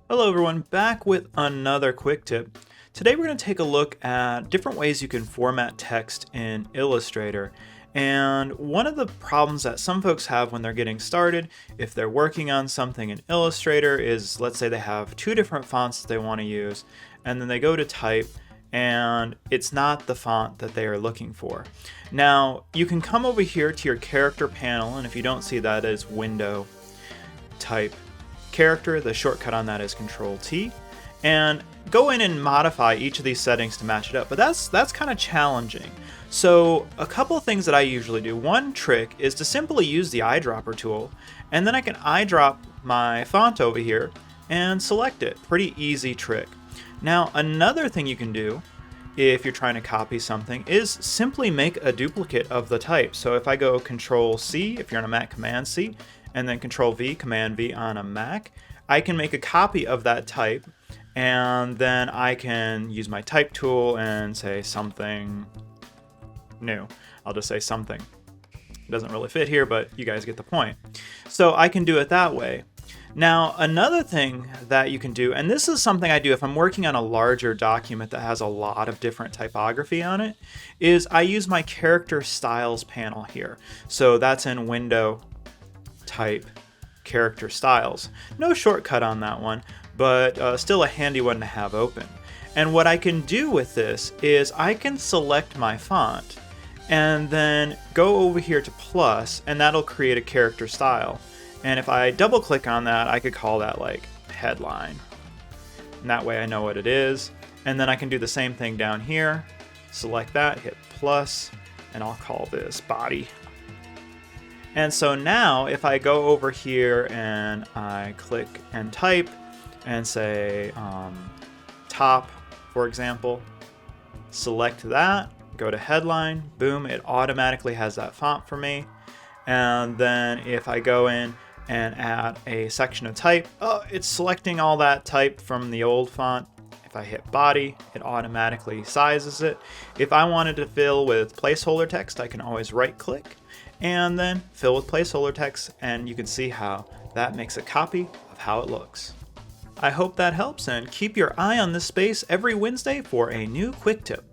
Hello everyone, back with another quick tip. Today we're going to take a look at different ways you can format text in Illustrator. And one of the problems that some folks have when they're getting started, if they're working on something in Illustrator, is let's say they have two different fonts that they want to use, and then they go to type, and it's not the font that they are looking for. Now, you can come over here to your character panel, and if you don't see that, it's Window, Type, Character. The shortcut on that is Control T, and go in and modify each of these settings to match it up. But that's kind of challenging. So a couple of things that I usually do. One trick is to simply use the eyedropper tool, and then I can eyedrop my font over here and select it. Pretty easy trick. Now another thing you can do if you're trying to copy something is simply make a duplicate of the type. So if I go Control C, if you're on a Mac, Command C, and then Control V, Command V on a Mac, I can make a copy of that type, and then I can use my type tool and say something new. I'll just say something. It doesn't really fit here, but you guys get the point. So I can do it that way. Now, another thing that you can do, and this is something I do if I'm working on a larger document that has a lot of different typography on it, is I use my character styles panel here. So that's in Window, Type, Character Styles. No shortcut on that one, but still a handy one to have open. And what I can do with this is I can select my font and then go over here to plus, and that'll create a character style. And if I double click on that, I could call that like headline. And that way I know what it is. And then I can do the same thing down here. Select that, hit plus, and I'll call this body. And so now if I go over here and I click and type and say top, for example, select that, go to headline, boom, it automatically has that font for me. And then if I go in and add a section of type, it's selecting all that type from the old font. If I hit body, it automatically sizes it. If I wanted to fill with placeholder text, I can always right click and then fill with placeholder text, and you can see how that makes a copy of how it looks. I hope that helps, and keep your eye on this space every Wednesday for a new quick tip.